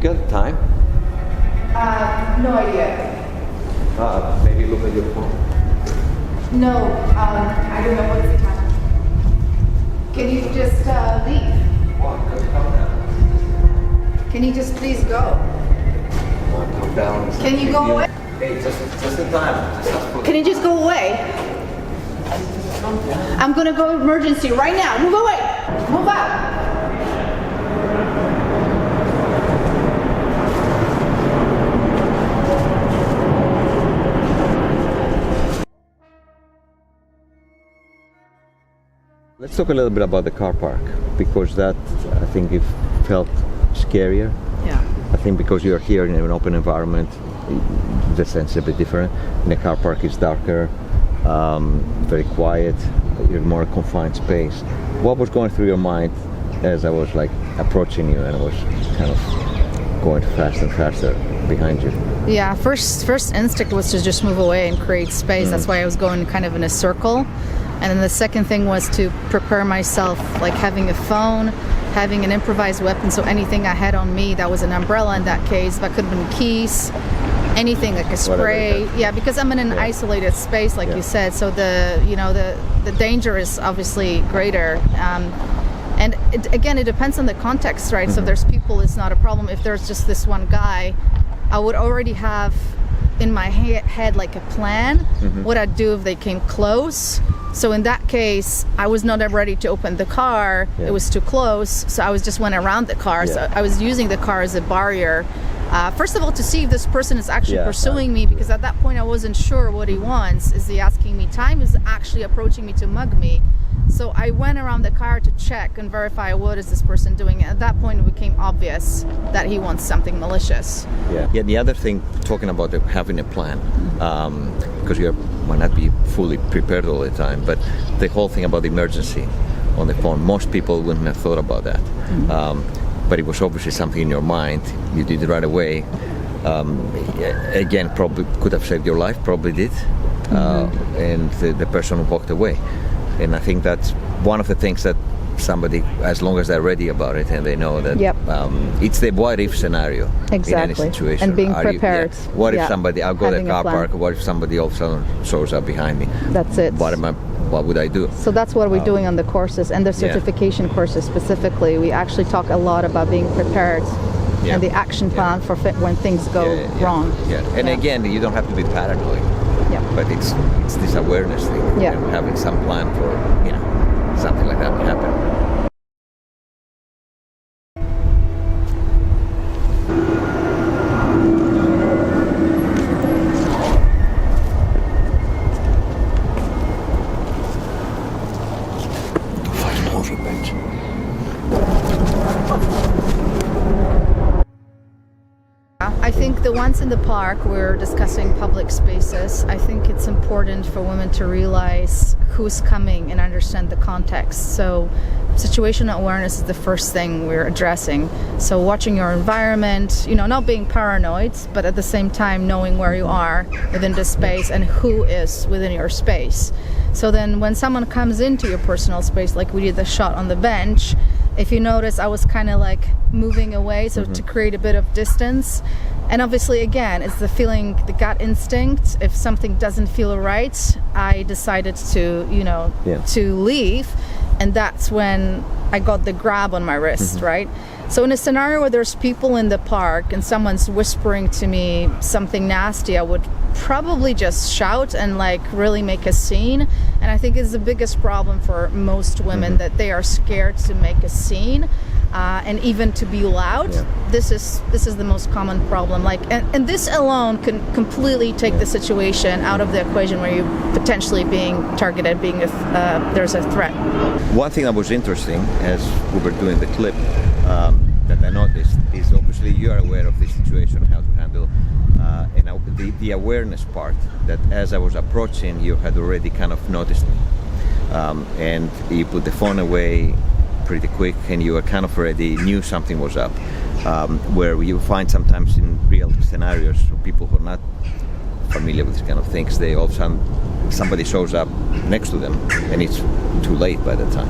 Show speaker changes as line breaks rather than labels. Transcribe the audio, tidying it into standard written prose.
got time?
No idea.
Maybe look at your phone.
No, I don't know what's the time. Can you just leave? Can you just please go?
Come down.
Can you go away?
Hey, just in time.
Can you just go away? I'm gonna go emergency right now. Move away. Move out.
Let's talk a little bit about the car park, because that, I think, it felt scarier.
Yeah.
I think because you're here in an open environment, the sense is a bit different. In a car park, it's darker, very quiet, you're in more confined space. What was going through your mind as I was like approaching you and I was kind of going faster and faster behind you?
Yeah, first instinct was to just move away and create space. That's why I was going kind of in a circle. And then the second thing was to prepare myself, like having a phone, having an improvised weapon, so anything I had on me, that was an umbrella in that case, that could have been keys, anything like a spray. Yeah, because I'm in an isolated space, like you said, so the danger is obviously greater. And again, it depends on the context, right? So if there's people, it's not a problem. If there's just this one guy, I would already have in my head like a plan, what I'd do if they came close. So in that case, I was not ready to open the car. It was too close. So I was just went around the car. So I was using the car as a barrier. First of all, to see if this person is actually pursuing me, because at that point I wasn't sure what he wants. Is he asking me time? Is he actually approaching me to mug me? So I went around the car to check and verify what is this person doing. And at that point, it became obvious that he wants something malicious.
Yeah. The other thing, talking about having a plan, because you might not be fully prepared all the time, but the whole thing about the emergency on the phone, most people wouldn't have thought about that. But it was obviously something in your mind. You did it right away. Again, probably could have saved your life, probably did. And the person walked away. And I think that's one of the things that somebody, as long as they're ready about it and they know that it's the what if scenario in any situation.
And being prepared.
What if somebody, I'll go to the car park, what if somebody all of a sudden shows up behind me?
That's it.
What would I do?
So that's what we're doing on the courses and the certification courses specifically. We actually talk a lot about being prepared and the action plan for when things go wrong.
And again, you don't have to be paranoid. But it's this awareness thing, and having some plan for something like that can happen.
I think the ones in the park, we're discussing public spaces. I think it's important for women to realize who's coming and understand the context. So situational awareness is the first thing we're addressing. So watching your environment, not being paranoid, but at the same time knowing where you are within the space and who is within your space. So then when someone comes into your personal space, like we did the shot on the bench, if you notice, I was kind of like moving away, so to create a bit of distance. And obviously, again, it's the feeling, the gut instinct. If something doesn't feel right, I decided to, to leave. And that's when I got the grab on my wrist, right? So in a scenario where there's people in the park and someone's whispering to me something nasty, I would probably just shout and like really make a scene. And I think it's the biggest problem for most women, that they are scared to make a scene and even to be loud. This is the most common problem. And this alone can completely take the situation out of the equation where you're potentially being targeted, there's a threat.
One thing that was interesting as we were doing the clip that I noticed is obviously you are aware of the situation, how to handle, and the awareness part, that as I was approaching, you had already kind of noticed me. And you put the phone away pretty quick and you were kind of already knew something was up. Where you find sometimes in real scenarios, people who are not familiar with these kind of things, they all of a sudden somebody shows up next to them and it's too late by the time.